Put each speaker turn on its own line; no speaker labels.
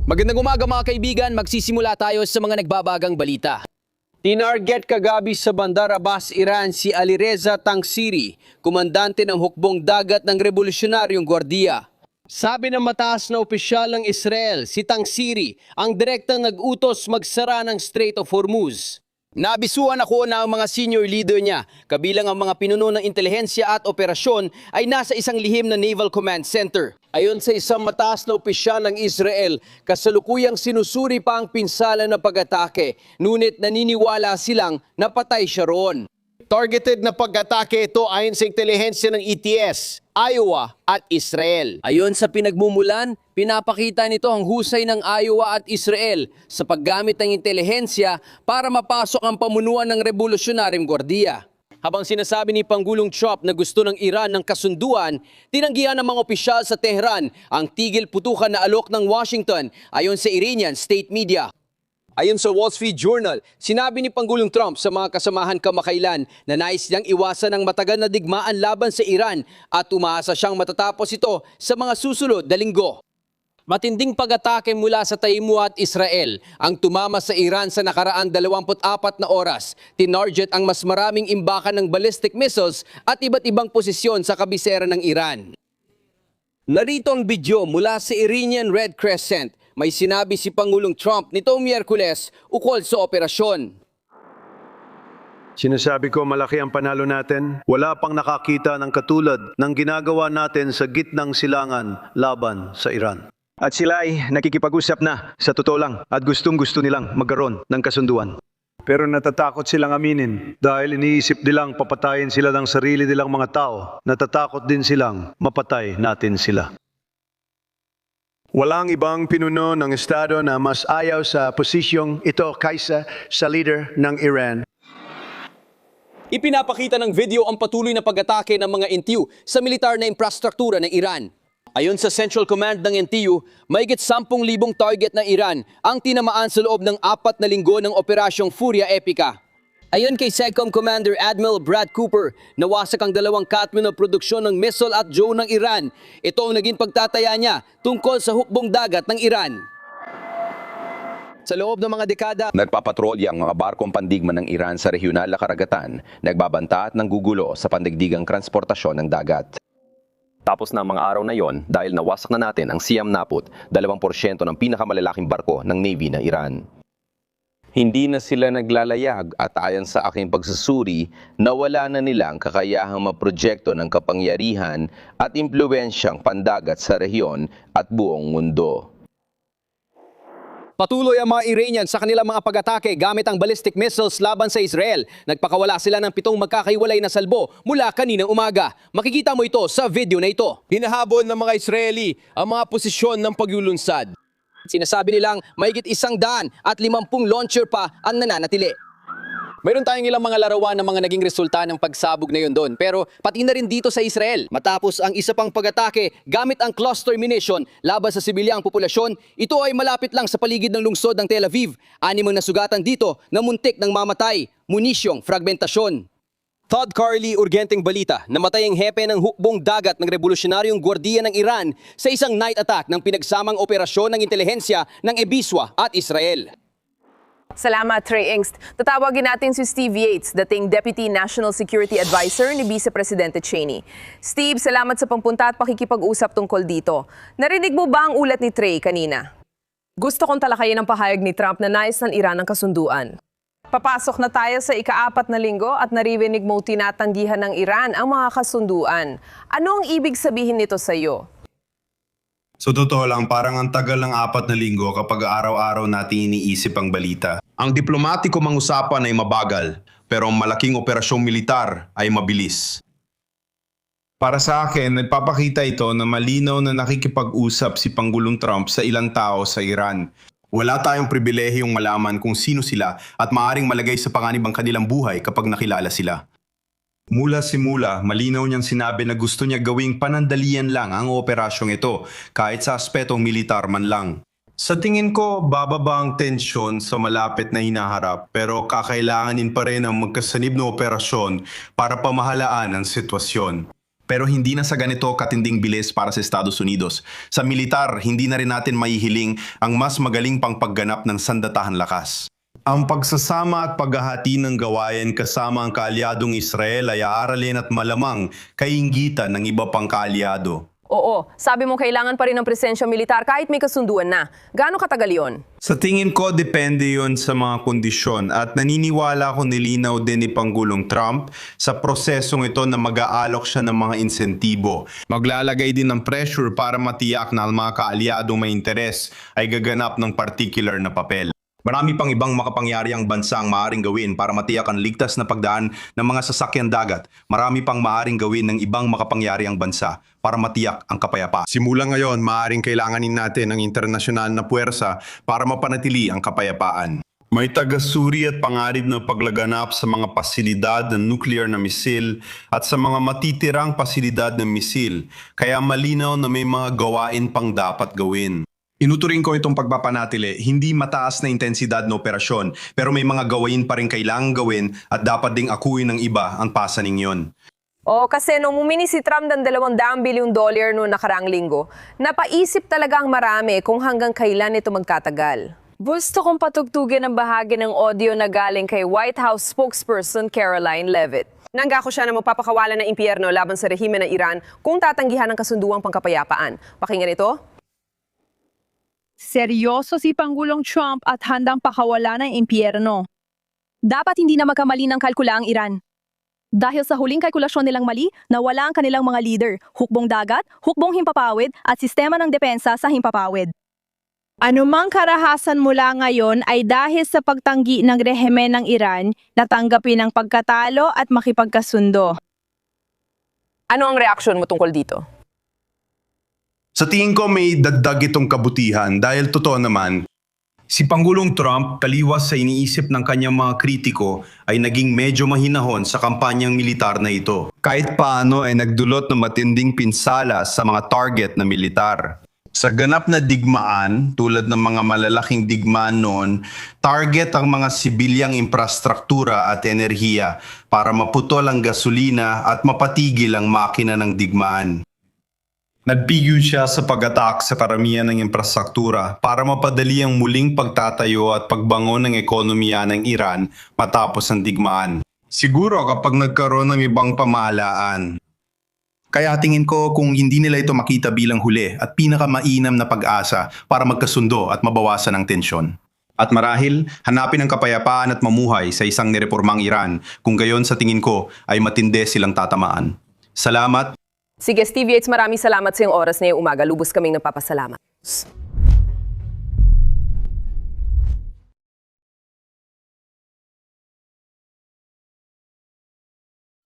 Magandang umaga mga kaibigan, magsisimula tayo sa mga nagbabagang balita. Tinarget kagabi sa Bandar Abbas, Iran si Alireza Tangsiri, komandante ng hukbong dagat ng Revolusyonaryong Gwardiya. Sabi ng mataas na opisyal ng Israel, si Tangsiri ang direktang nag-utos magsara ng Strait of Hormuz. Nabisuhan ako na ang mga senior leader niya, kabilang ang mga pinuno ng intelihensya at operasyon ay nasa isang lihim na Naval Command Center. Ayon sa isang mataas na opisyal ng Israel, kasalukuyang sinusuri pa ang pinsala na pag-atake, ngunit naniniwala silang napatay siya roon. Targeted na pag-atake ito ayon sa intelihensya ng ETS, Iowa at Israel. Ayon sa pinagmumulan, pinapakita nito ang husay ng Iowa at Israel sa paggamit ng intelihensya para mapasok ang pamunuan ng Revolusyonaryong Gwardiya. Habang sinasabi ni Pangulong Trump na gusto ng Iran ng kasunduan, tinanggihan ng mga opisyal sa Tehran ang tigil putukan na alok ng Washington ayon sa Iranian state media. Ayon sa Wall Street Journal, sinabi ni Pangulong Trump sa mga kasamahan kamakailan na nais niyang iwasan ang matagal na digmaan laban sa Iran at umaasa siyang matatapos ito sa mga susunod na linggo. Matinding pag-atake mula sa Taimu at Israel ang tumama sa Iran sa nakaraan 24 na oras. Tinarget ang mas maraming imbakan ng ballistic missiles at iba't ibang posisyon sa kabisera ng Iran. Narito ang video mula sa Iranian Red Crescent. May sinabi si Pangulong Trump nitong Miyerkules ukol sa operasyon.
Sinasabi ko malaki ang panalo natin. Wala pang nakakita ng katulad ng ginagawa natin sa gitnang silangan laban sa Iran.
At sila ay nakikipag-usap na sa totoo lang at gustong-gusto nilang magkaroon ng kasunduan.
Pero natatakot silang aminin dahil iniisip nilang papatayin sila ng sarili nilang mga tao. Natatakot din silang mapatay natin sila. Walang ibang pinuno ng Estado na mas ayaw sa posisyong ito kaysa sa leader ng Iran.
Ipinapakita ng video ang patuloy na pag-atake ng mga NTU sa militar na infrastruktura ng Iran. Ayon sa Central Command ng NTU, mahigit 10,000 target ng Iran ang tinamaan sa loob ng 4 na linggo ng Operasyong Furia Epica. Ayon kay CENTCOM Commander Admiral Brad Cooper, nawasak ang 2 katmin na produksyon ng missile at drone ng Iran. Ito ang naging pagtataya niya tungkol sa hukbong dagat ng Iran. Sa loob ng mga dekada,
nagpapatrolya ang mga barkong pandigma ng Iran sa regional na karagatan, nagbabanta at nanggugulo sa pandigdigang transportasyon ng dagat. Tapos na ang mga araw na yon dahil nawasak na natin ang Siyam Naput, 2% ng pinakamalalaking barko ng Navy ng Iran. Hindi na sila naglalayag at ayon sa aking pagsusuri, nawala na nilang kakayahang maprojekto ng kapangyarihan at impluwensyang pandagat sa rehiyon at buong mundo.
patuloy ang mga Iranian sa kanilang mga pag-atake gamit ang ballistic missiles laban sa Israel. Nagpakawala sila ng 7 magkakaiwalay na salbo mula kaninang umaga. Makikita mo ito sa video na ito. Hinahabol ng mga Israeli ang mga posisyon ng paglulunsad. Sinasabi nilang mahigit 100 at 50 launcher pa ang nananatili. Mayroon tayong ilang mga larawan ng mga naging resulta ng pagsabog na yun doon. Pero pati na rin dito sa Israel. Matapos ang isa pang pag-atake gamit ang cluster munition laban sa sibilyang populasyon, ito ay malapit lang sa paligid ng lungsod ng Tel Aviv. 6 ang nasugatan dito na muntik ng mamatay, munisyong fragmentasyon. Todd Carley, urgenteng balita, namatay ang hepe ng hukbong dagat ng Revolusyonaryong Gwardiya ng Iran sa isang night attack ng pinagsamang operasyon ng intelihensya ng Ebiswa at Israel.
Salamat, Trey Engst. Tatawagin natin si Steve Yates, dating Deputy National Security Advisor ni Vice Presidente Cheney. Steve, salamat sa pagpunta at pakikipag-usap tungkol dito. Narinig mo ba ang ulat ni Trey kanina? Gusto kong talakayin ang pahayag ni Trump na nais ng Iran ng kasunduan. Papasok na tayo sa ika-4 na linggo at naririnig mo tinatanggihan ng Iran ang mga kasunduan. Ano ang ibig sabihin nito sa iyo?
So totoo lang, parang ang tagal ng 4 na linggo kapag araw-araw natin iniisip ang balita. Ang diplomatiko mang usapan ay mabagal, pero ang malaking operasyong militar ay mabilis. Para sa akin, nagpapakita ito na malinaw na nakikipag-usap si Pangulong Trump sa ilang tao sa Iran. Wala tayong pribilehiyong malaman kung sino sila at maaaring malagay sa panganib ang kanilang buhay kapag nakilala sila. Mula simula, malinaw niyang sinabi na gusto niya gawing panandalian lang ang operasyong ito, kahit sa aspetong militar man lang. Sa tingin ko, bababa ang tensyon sa malapit na hinaharap, pero kakailanganin pa rin ang magkasanib na operasyon para pamahalaan ang sitwasyon. Pero hindi na sa ganito katinding bilis para sa Estados Unidos. Sa militar, hindi na rin natin maihiling ang mas magaling pang pagganap ng sandatahan lakas. Ang pagsasama at paghahati ng gawain kasama ang kaalyadong Israel ay aaralin at malamang kainggitan ng iba pang kaalyado.
Oo, sabi mo kailangan pa rin ng presensya militar kahit may kasunduan na. Gaano katagal yon?
Sa tingin ko, depende yon sa mga kondisyon at naniniwala ko nilinaw din ni Pangulong Trump sa prosesong ito na mag-aalok siya ng mga insentibo. Maglalagay din ng pressure para matiyak na ang mga kaalyadong may interes ay gaganap ng particular na papel. Marami pang ibang makapangyariang bansa ang maaaring gawin para matiyak ang ligtas na pagdaan ng mga sasakyan dagat. Marami pang maaaring gawin ng ibang makapangyariang bansa para matiyak ang kapayapaan. Simula ngayon, maaaring kailanganin natin ang internasyonal na puwersa para mapanatili ang kapayapaan. May tagasuri at pangarib ng paglaganap sa mga pasilidad ng nuclear na misil at sa mga matitirang pasilidad ng misil, kaya malinaw na may mga gawain pang dapat gawin. Inuturing ko itong pagpapanatili, hindi mataas na intensidad na operasyon, pero may mga gawain pa rin kailangang gawin at dapat ding akuin ng iba ang pasaning yon.
Kasi nung umini si Trump ng $200 billion noong nakaraang linggo, napaisip talaga ang marami kung hanggang kailan ito magtatagal. Gusto kong patugtugin ang bahagi ng audio na galing kay White House spokesperson Caroline Leavitt. Nangako siya na magpapakawalan ng impyerno laban sa rehimen ng Iran kung tatanggihan ang kasunduang pangkapayapaan. Pakinggan ito.
Seryoso si Pangulong Trump at handang pakawalan ng impyerno. Dapat hindi na magkamali ng kalkula ang Iran. Dahil sa huling kalkulasyon nilang mali, nawala ang kanilang mga leader, hukbong dagat, hukbong himpapawid at sistema ng depensa sa himpapawid. Anumang karahasan mula ngayon ay dahil sa pagtanggi ng rehimen ng Iran na tanggapin ang pagkatalo at makipagkasundo.
Ano ang reaksyon mo tungkol dito?
Sa tingin ko may dagdag itong kabutihan dahil totoo naman, si Pangulong Trump taliwas sa iniisip ng kanyang mga kritiko ay naging medyo mahinahon sa kampanyang militar na ito. Kahit paano ay nagdulot ng matinding pinsala sa mga target na militar. Sa ganap na digmaan, tulad ng mga malalaking digmaan noon, target ang mga sibilyang infrastruktura at enerhiya para maputol ang gasolina at mapatigil ang makina ng digmaan. Nagpigil siya sa pag-attack sa karamihan ng infrastruktura para mapadali ang muling pagtatayo at pagbangon ng ekonomiya ng Iran matapos ang digmaan. Siguro kapag nagkaroon ng ibang pamahalaan. Kaya tingin ko kung hindi nila ito makita bilang huli at pinakamainam na pag-asa para magkasundo at mabawasan ang tensyon. At marahil, hanapin ang kapayapaan at mamuhay sa isang nirepormang Iran kung gayon sa tingin ko ay matindi silang tatamaan. Salamat.
Sige, Steve Yates, maraming salamat sa iyong oras ngayong umaga. Lubos kaming nagpapasalamat.